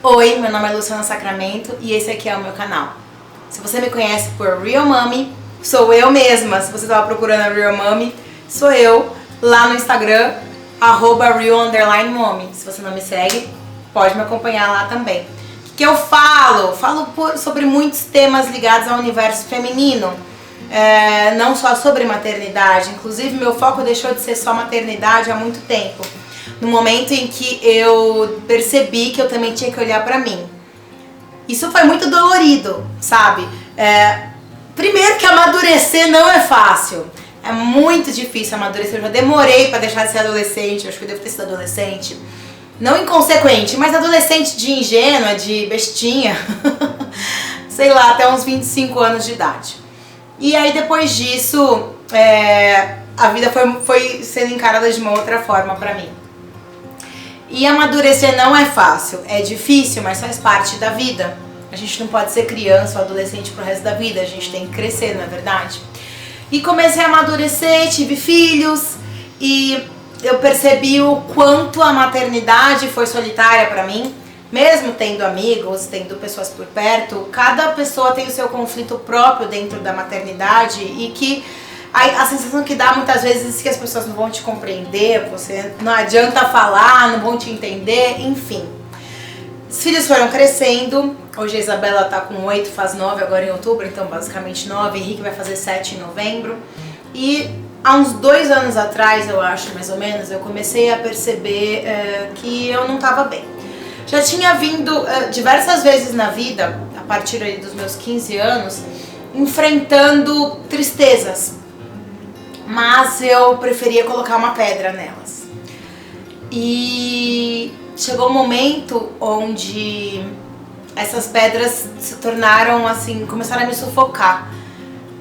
Oi, meu nome é Luciana Sacramento e esse aqui é o meu canal. Se você me conhece por Real Mommy, sou eu mesma. Se você estava procurando a Real Mommy, sou eu lá no Instagram, @real_mommy. Se você não me segue, pode me acompanhar lá também. O que eu falo? Sobre muitos temas ligados ao universo feminino. Não só sobre maternidade, inclusive meu foco deixou de ser só maternidade há muito tempo. No momento em que eu percebi que eu também tinha que olhar pra mim. Isso foi muito dolorido, sabe? Primeiro que amadurecer não é fácil. É muito difícil amadurecer. Eu já demorei pra deixar de ser adolescente. Eu acho que eu devo ter sido adolescente. Não inconsequente, mas adolescente de ingênua, de bestinha. Sei lá, até uns 25 anos de idade. E aí depois disso, a vida foi sendo encarada de uma outra forma pra mim. E amadurecer não é fácil, é difícil, mas faz parte da vida. A gente não pode ser criança ou adolescente pro resto da vida, a gente tem que crescer, não é verdade? E comecei a amadurecer, tive filhos e eu percebi o quanto a maternidade foi solitária pra mim. Mesmo tendo amigos, tendo pessoas por perto, cada pessoa tem o seu conflito próprio dentro da maternidade e que a sensação que dá muitas vezes é que as pessoas não vão te compreender, você não adianta falar, não vão te entender, enfim. Os filhos foram crescendo, hoje a Isabela tá com 8, faz 9 agora em outubro, então basicamente 9, Henrique vai fazer 7 em novembro. E há uns 2 anos atrás, eu acho, mais ou menos, eu comecei a perceber que eu não tava bem. Já tinha vindo diversas vezes na vida, a partir aí dos meus 15 anos, enfrentando tristezas. Mas eu preferia colocar uma pedra nelas. E chegou um momento onde essas pedras se tornaram assim, começaram a me sufocar.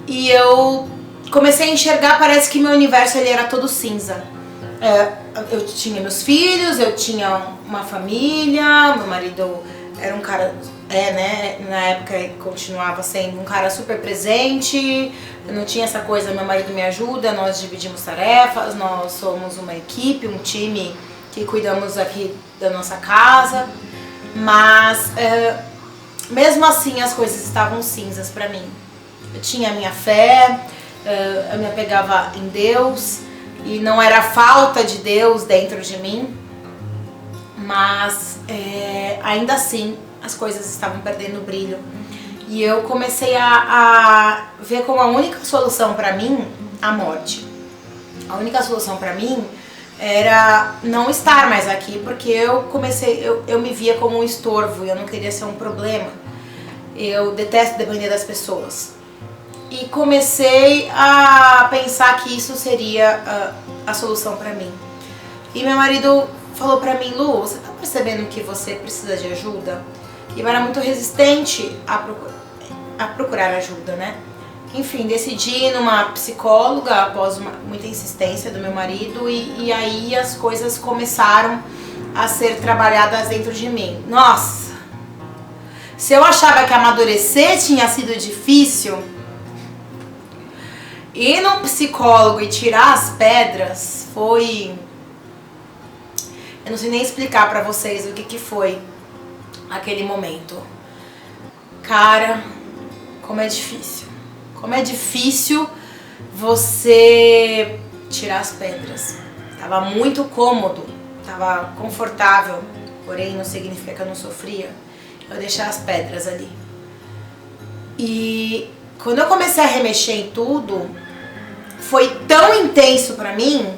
E eu comecei a enxergar, parece que meu universo ele era todo cinza. Eu tinha meus filhos, eu tinha uma família, meu marido era um cara, na época continuava sendo um cara super presente, eu não tinha essa coisa, meu marido me ajuda, nós dividimos tarefas, nós somos uma equipe, um time que cuidamos aqui da nossa casa, mas mesmo assim as coisas estavam cinzas pra mim. Eu tinha a minha fé, eu me apegava em Deus, e não era falta de Deus dentro de mim, mas ainda assim as coisas estavam perdendo o brilho. E eu comecei a ver como a única solução pra mim, a morte. A única solução pra mim era não estar mais aqui, porque eu me via como um estorvo e eu não queria ser um problema. Eu detesto depender das pessoas. E comecei a pensar que isso seria a solução pra mim. E meu marido falou pra mim: Lu, você tá percebendo que você precisa de ajuda? E eu era muito resistente a procurar ajuda, né? Enfim, decidi ir numa psicóloga após muita insistência do meu marido e aí as coisas começaram a ser trabalhadas dentro de mim. Nossa! Se eu achava que amadurecer tinha sido difícil, ir num psicólogo e tirar as pedras foi... Eu não sei nem explicar pra vocês o que foi aquele momento. Cara, como é difícil. Como é difícil você tirar as pedras. Tava muito cômodo, tava confortável, porém não significa que eu não sofria. Eu deixei as pedras ali. E quando eu comecei a remexer em tudo, foi tão intenso pra mim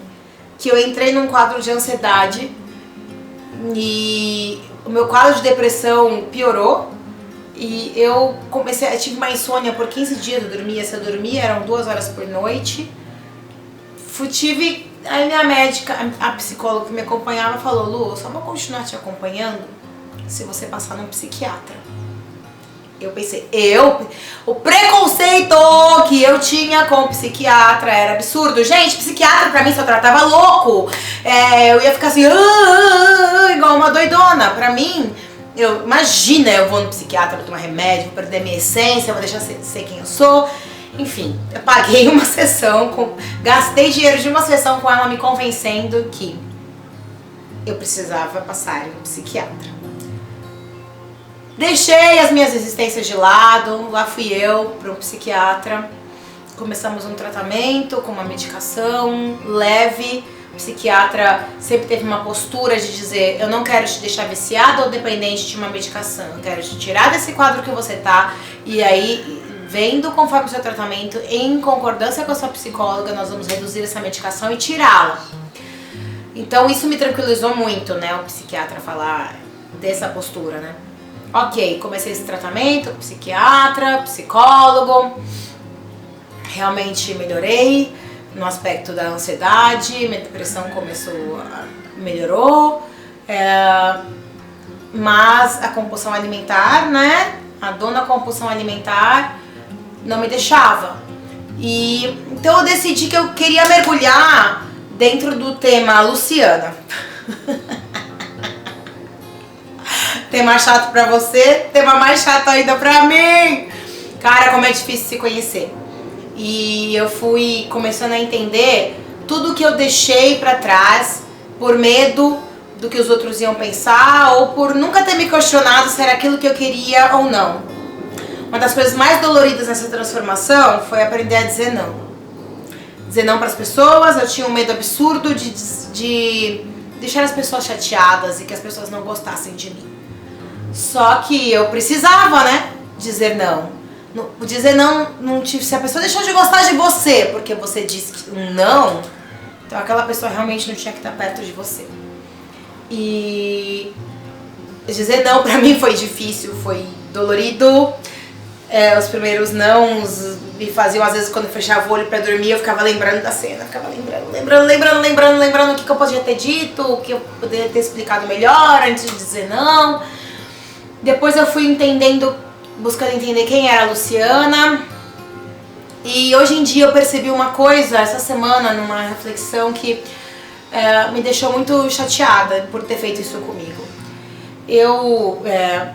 que eu entrei num quadro de ansiedade e o meu quadro de depressão piorou e eu tive uma insônia por 15 dias, eu dormia, se eu dormia eram 2 horas por noite. Aí minha médica, a psicóloga que me acompanhava falou: Lu, eu só vou continuar te acompanhando se você passar num psiquiatra. Eu pensei, o preconceito que eu tinha com o psiquiatra era absurdo. Gente, psiquiatra pra mim só tratava louco. Eu ia ficar assim, igual uma doidona. Pra mim, imagina, eu vou no psiquiatra, vou tomar remédio, vou perder minha essência, vou deixar ser quem eu sou. Enfim, eu paguei uma sessão, gastei dinheiro de uma sessão com ela me convencendo que eu precisava passar em um psiquiatra. Deixei as minhas resistências de lado, lá fui eu para um psiquiatra. Começamos um tratamento com uma medicação leve. O psiquiatra sempre teve uma postura de dizer: eu não quero te deixar viciado ou dependente de uma medicação, eu quero te tirar desse quadro que você tá. E aí, vendo conforme o seu tratamento, em concordância com a sua psicóloga, nós vamos reduzir essa medicação e tirá-la. Então isso me tranquilizou muito, né, o psiquiatra falar dessa postura, né. Ok, comecei esse tratamento com psiquiatra, psicólogo, realmente melhorei no aspecto da ansiedade, minha depressão melhorou, mas a compulsão alimentar, né, a dor na compulsão alimentar não me deixava. E então eu decidi que eu queria mergulhar dentro do tema Luciana. Tema chato pra você, tema mais chato ainda pra mim. Cara, como é difícil se conhecer. E eu fui começando a entender tudo que eu deixei pra trás por medo do que os outros iam pensar ou por nunca ter me questionado se era aquilo que eu queria ou não. Uma das coisas mais doloridas nessa transformação foi aprender a dizer não. Dizer não pras pessoas. Eu tinha um medo absurdo de deixar as pessoas chateadas e que as pessoas não gostassem de mim. Só que eu precisava, né, dizer não. Dizer não, se a pessoa deixou de gostar de você porque você disse um não, então aquela pessoa realmente não tinha que estar perto de você. E dizer não pra mim foi difícil, foi dolorido. Os primeiros nãos me faziam, às vezes, quando eu fechava o olho pra dormir, eu ficava lembrando da cena, ficava lembrando o que eu podia ter dito, o que eu poderia ter explicado melhor antes de dizer não. Depois eu fui buscando entender quem era a Luciana. E hoje em dia eu percebi uma coisa, essa semana, numa reflexão que me deixou muito chateada por ter feito isso comigo. Eu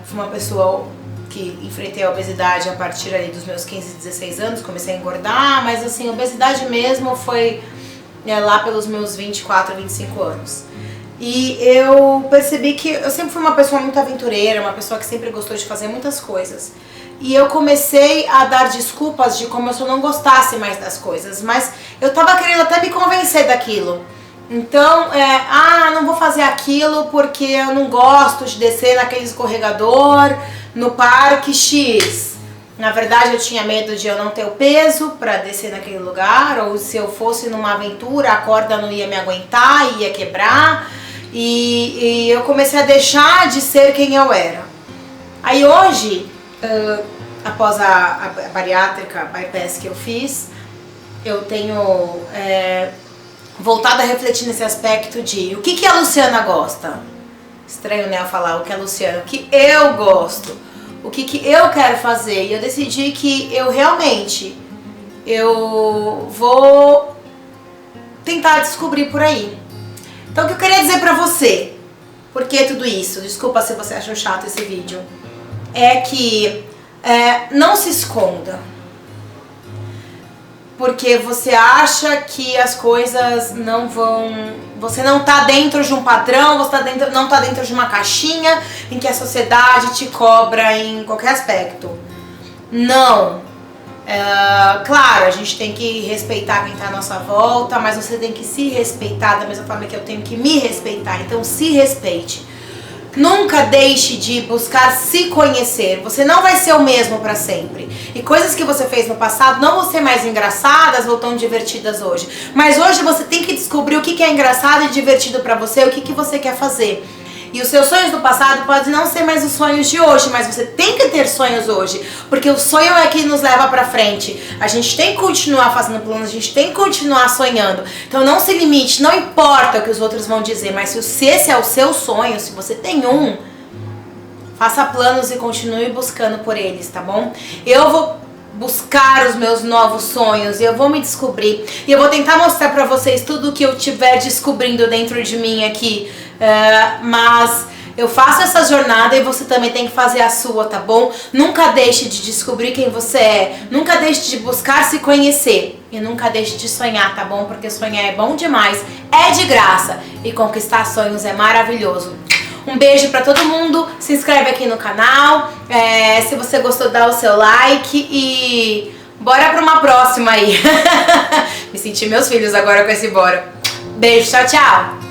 fui uma pessoa que enfrentei a obesidade a partir ali dos meus 15, 16 anos, comecei a engordar, mas assim, a obesidade mesmo foi lá pelos meus 24, 25 anos. E eu percebi que eu sempre fui uma pessoa muito aventureira, uma pessoa que sempre gostou de fazer muitas coisas. E eu comecei a dar desculpas de como se eu não gostasse mais das coisas, mas eu tava querendo até me convencer daquilo. Então, não vou fazer aquilo porque eu não gosto de descer naquele escorregador no parque X. Na verdade, eu tinha medo de eu não ter o peso para descer naquele lugar, ou se eu fosse numa aventura, a corda não ia me aguentar, ia quebrar. E eu comecei a deixar de ser quem eu era. Aí hoje, após a bariátrica, bypass que eu fiz, eu tenho voltado a refletir nesse aspecto de o que a Luciana gosta. Estranho, né, eu falar o que a Luciana, o que eu gosto, o que eu quero fazer. E eu decidi que eu vou tentar descobrir por aí. Então o que eu queria dizer pra você, por que tudo isso, desculpa se você achou chato esse vídeo, é que não se esconda. Porque você acha que as coisas não vão... Você não tá dentro de um padrão, você não tá dentro de uma caixinha em que a sociedade te cobra em qualquer aspecto. Não. Claro, a gente tem que respeitar quem tá à nossa volta, mas você tem que se respeitar da mesma forma que eu tenho que me respeitar. Então se respeite. Nunca deixe de buscar se conhecer. Você não vai ser o mesmo pra sempre. E coisas que você fez no passado não vão ser mais engraçadas ou tão divertidas hoje. Mas hoje você tem que descobrir o que é engraçado e divertido pra você, o que você quer fazer. E os seus sonhos do passado podem não ser mais os sonhos de hoje, mas você tem que ter sonhos hoje, porque o sonho é que nos leva pra frente. A gente tem que continuar fazendo planos, a gente tem que continuar sonhando. Então não se limite, não importa o que os outros vão dizer, mas se esse é o seu sonho, se você tem um, faça planos e continue buscando por eles, tá bom? Eu vou buscar os meus novos sonhos e eu vou me descobrir e eu vou tentar mostrar pra vocês tudo o que eu estiver descobrindo dentro de mim aqui, mas eu faço essa jornada e você também tem que fazer a sua, tá bom? Nunca deixe de descobrir quem você é, nunca deixe de buscar se conhecer e nunca deixe de sonhar, tá bom? Porque sonhar é bom demais, é de graça e conquistar sonhos é maravilhoso. Um beijo pra todo mundo, se inscreve aqui no canal, se você gostou dá o seu like e bora pra uma próxima aí. Me senti meus filhos agora com esse bora. Beijo, tchau, tchau!